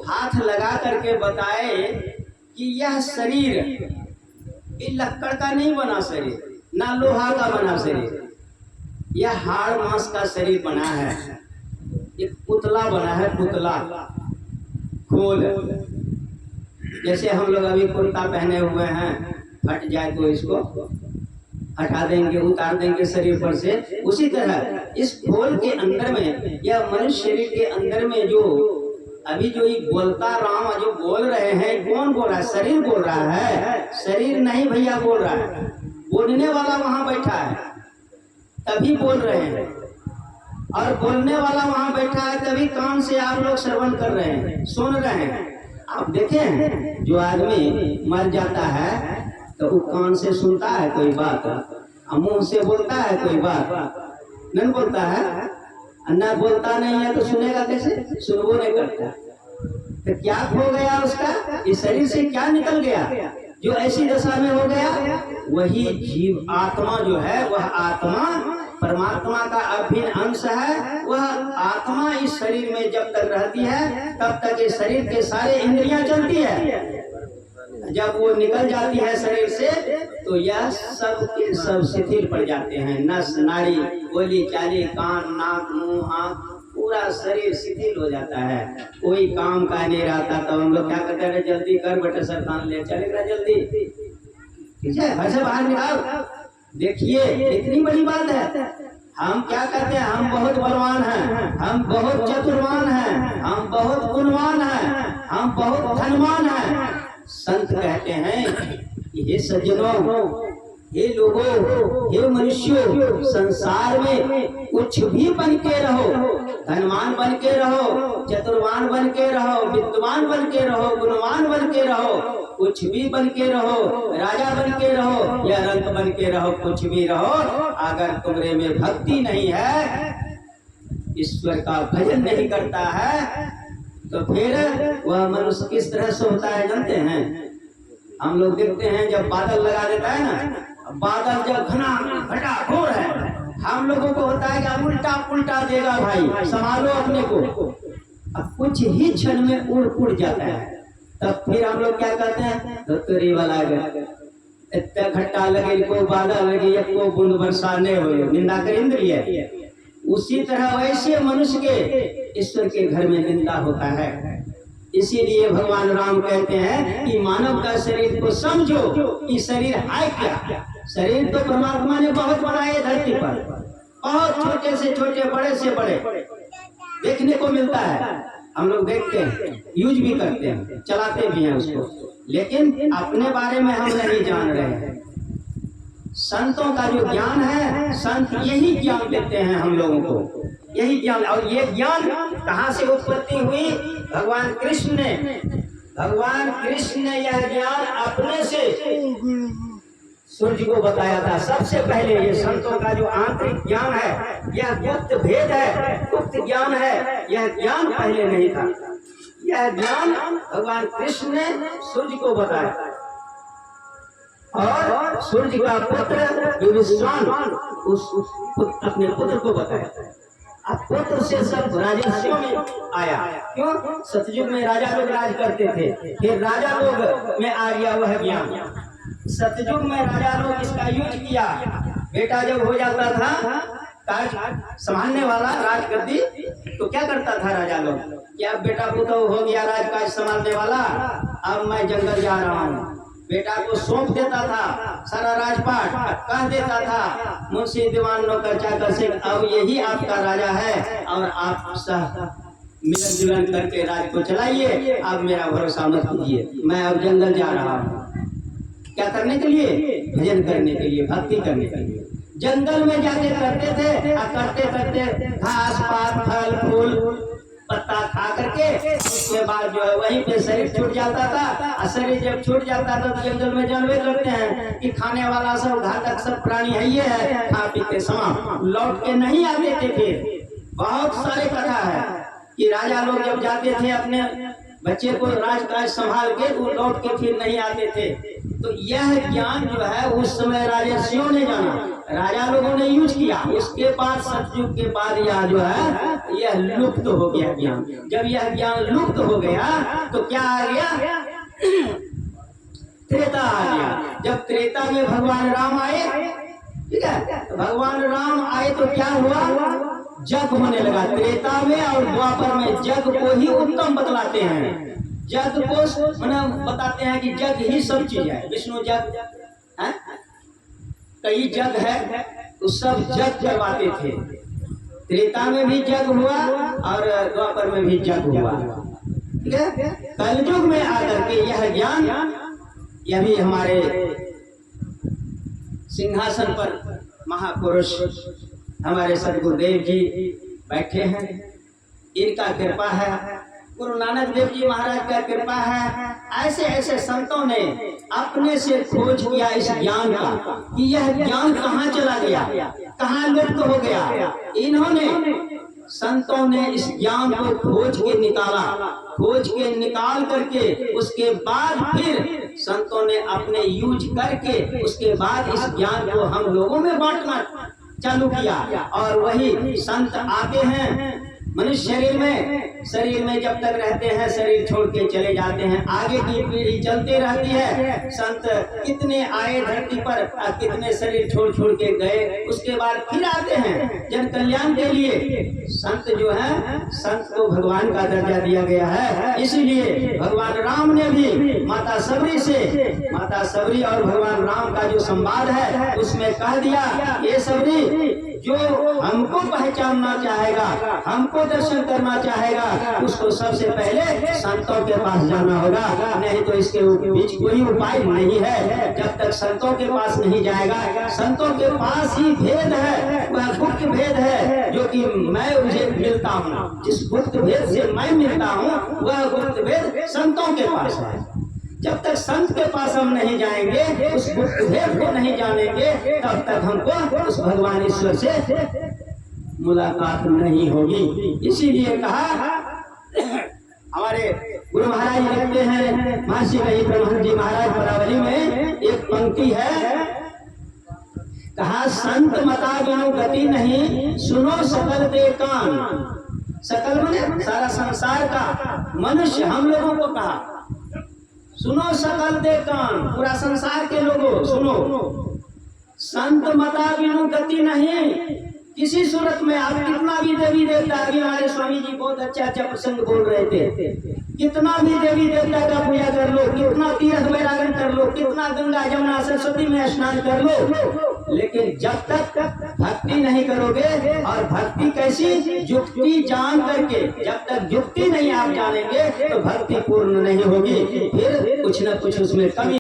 हाथ लगा करके बताए कि यह शरीर ये लक्कड़ का नहीं बना शरीर, ना लोहा का बना शरीर, यह हाड़ मांस का शरीर बना है, एक पुतला बना है, पुतला खोल। जैसे हम लोग अभी कुर्ता पहने हुए हैं, फट जाए तो इसको हटा देंगे, उतार देंगे शरीर पर से, उसी तरह इस खोल के अंदर में, यह मनुष्य शरीर के अंदर में जो अभी जो ये बोलता राम जो बोल रहे हैं, कौन बोल रहा है? शरीर बोल रहा है? शरीर नहीं भैया बोल रहा है, बोलने वाला वहां बैठा है तभी बोल रहे हैं, और बोलने वाला वहां बैठा है तभी कान से आप लोग श्रवण कर रहे हैं, सुन रहे हैं। आप देखें, जो आदमी मर जाता है तो वो कान से सुनता है कोई बात, मुंह से बोलता है कोई बात, नहीं बोलता है, अन्ना बोलता नहीं है तो सुनेगा कैसे? सुनबो नहीं करता। तो क्या खो गया उसका? इस शरीर से क्या निकल गया? जो ऐसी दशा में हो गया, वही जीव आत्मा जो है, वह आत्मा परमात्मा का अभिन्न अंश है। वह आत्मा इस शरीर में जब तक रहती है तब तक इस शरीर के सारे इंद्रियां चलती है। जब वो निकल जाती है शरीर से तो यह सब के सब शिथिल पड़ जाते हैं, नस नाड़ी, बोली चाली, कान, नाक, मुंह, आँख, पूरा शरीर शिथिल हो जाता है, कोई काम का नहीं रहता। तो हम लोग क्या करते हैं? जल्दी कर बेटा, सरकार ले चलेगा जल्दी, ठीक है, घर से बाहर निकाल। देखिए इतनी बड़ी बात है। हम क्या करते हैं? हम बहुत बलवान हैं, हम बहुत चतुर्वान हैं, हम बहुत गुणवान हैं, हम बहुत धनवान हैं। संत कहते हैं कि हे सज्जनों, हे लोगों, हे मनुष्यों, संसार में कुछ भी बन के रहो, धनवान बन के रहो, चतुर्वान बन के रहो, विद्वान बन के रहो, गुणवान बन के रहो, कुछ भी बन के रहो, राजा बन के रहो या रंक बन के रहो, कुछ भी रहो, अगर तुम्हारे में भक्ति नहीं है, ईश्वर का भजन नहीं करता है, तो फिर वह मनुष्य किस तरह से होता है जानते हैं? हम लोग देखते हैं जब बादल लगा देता है ना, बादल जब घना घटा घोर है, हम लोगों को होता है कि उल्टा उल्टा देगा भाई, संभालो अपने को। अब कुछ ही क्षण में उड़ जाता है, तब फिर हम लोग क्या कहते हैं? तो तेरी वाला इतना घट्टा लगे को बादल लगे को बूंद बरसा नहीं हो, निंदा कर इंद्रिय। उसी तरह वैसे मनुष्य के ईश्वर के घर में निंदा होता है। इसीलिए भगवान राम कहते हैं कि मानव का शरीर को समझो कि शरीर है क्या। शरीर तो परमात्मा ने बहुत बनाए धरती पर, बहुत छोटे से छोटे, बड़े से बड़े देखने को मिलता है। हम लोग देखते हैं, यूज भी करते हैं, चलाते भी हैं उसको, लेकिन अपने बारे में हम नहीं जान रहे हैं। संतों का जो ज्ञान है, संत यही ज्ञान देते हैं हम लोगों को, यही ज्ञान। और ये ज्ञान कहाँ से उत्पत्ति हुई? भगवान कृष्ण ने यह ज्ञान अपने से सूर्य को बताया था। सबसे पहले ये संतों का जो आंतरिक ज्ञान है, यह गुप्त भेद है, गुप्त ज्ञान है, यह ज्ञान पहले नहीं था। यह ज्ञान भगवान कृष्ण ने सूर्य को बताया, और सूर्य का पुत्र विश्वान अपने पुत्र को बताया। अब पुत्र से सब राजस्यों में आया। क्यों? सतयुग में राजा लोग राज करते थे, फिर राजा लोग में आ गया वह ज्ञान। सतयुग में राजा लोग इसका यूज किया। बेटा जब हो जाता था काज संभालने वाला, राजगद्दी, तो क्या करता था राजा लोग? क्या बेटा पुत्र हो गया राजकाज संभालने वाला, अब मैं जंगल जा रहा हूँ, बेटा को सौंप देता था सारा राजपाट, कह देता था मुंशी दीवान नौकर चाकर से, अब यही आपका राजा है और आप मिलन जुलन करके राज को चलाइए, अब मेरा भरोसा मत कीजिए, मैं अब जंगल जा रहा हूँ। क्या करने के लिए? भजन करने के लिए, भक्ति करने के लिए। जंगल में जाके करते थे, करते करते घास पात फल फूल पत्ता खा करके उसके बाद जो है वहीं पे शरीर छूट जाता था। और शरीर जब छूट जाता था तो जंगल में जानवे करते हैं कि खाने वाला सब घातक सब प्राणी है, ये है, खा पी के समा लौट के नहीं आते थे। फिर बहुत सारे कथा है कि राजा लोग जब जाते थे अपने बच्चे को राजकाज संभाल के वो लौट के फिर नहीं आते थे। तो यह ज्ञान जो है उस समय राजर्षियों ने जाना, राजा लोगों ने यूज किया। उसके बाद सतयुग के बाद यह जो है यह लुप्त हो गया ज्ञान। जब यह ज्ञान लुप्त हो गया तो क्या आ गया? त्रेता आ गया। जब त्रेता में भगवान राम आए, ठीक है, तो भगवान राम आए तो क्या हुआ? जग होने लगा। त्रेता में और द्वापर में जग को ही उत्तम बतलाते हैं। जग को बताते हैं कि जग ही सब चीज है। विष्णु जग है, कई जग है, तो सब जग करवाते थे। त्रेता में भी जग हुआ और द्वापर में भी जग हुआ, ठीक है। कलयुग में आकर के यह ज्ञान, यह भी हमारे सिंहासन पर महापुरुष हमारे सदगुरुदेव जी बैठे हैं, इनका कृपा है। गुरु नानक देव जी महाराज का कृपा है। ऐसे ऐसे संतों ने अपने से खोज किया इस ज्ञान का कि यह ज्ञान कहाँ चला गया, कहाँ लुप्त हो गया। इन्होंने संतों ने इस ज्ञान को खोज के निकाला, खोज के निकाल करके उसके बाद फिर संतों ने अपने यूज करके उसके बाद इस ज्ञान को हम लोगों में बांटना चालू किया। और वही संत आते हैं मनुष्य शरीर में जब तक रहते हैं शरीर छोड़ के चले जाते हैं। आगे की पीढ़ी चलती रहती है। संत कितने आए धरती पर, कितने शरीर छोड़ छोड़ के गए, उसके बाद फिर आते हैं जन कल्याण के लिए। संत जो है, संत को भगवान का दर्जा दिया गया है। इसीलिए भगवान राम ने भी माता सबरी और भगवान राम का जो संवाद है उसमें कह दिया, ये सबरी जो हमको पहचानना चाहेगा, हमको दर्शन करना चाहेगा, उसको सबसे पहले संतों के पास जाना होगा। नहीं तो इसके बीच कोई उपाय नहीं है। जब तक संतों के पास नहीं जाएगा, संतों के पास ही भेद है, वह गुप्त भेद है जो कि मैं उसे मिलता हूँ। जिस गुप्त भेद से मैं मिलता हूँ वह गुप्त भेद संतों के पास है। जब तक संत के पास हम नहीं जाएंगे, उस गुप्त भेद को नहीं जानेंगे, तब तक हमको उस भगवान ईश्वर से मुलाकात नहीं होगी। इसीलिए कहा, हमारे गुरु महाराज लिखते हैं, महर्षि वही ब्रह्मन जी महाराज परावली में एक पंक्ति है, कहा संत मता बिनु गति नहीं, सुनो सकल दे कान। सकल माने सारा संसार का मनुष्य, हम लोगों को कहा सुनो सकल दे कान, पूरा संसार के लोगों सुनो। संत मता बिनु गति नहीं, किसी सूरत में आप कितना भी देवी देवता, अभी हमारे स्वामी जी बहुत अच्छा प्रसंग बोल रहे थे, कितना भी देवी देवता का पूजा कर लो, कितना तीर्थ वैरागन कर लो, कितना गंगा जमुना सरस्वती में स्नान कर लो, लेकिन जब तक भक्ति नहीं करोगे, और भक्ति कैसी, युक्ति जान करके, जब तक युक्ति नहीं आप जानेंगे तो भक्ति पूर्ण नहीं होगी। फिर कुछ न कुछ उसमें कमी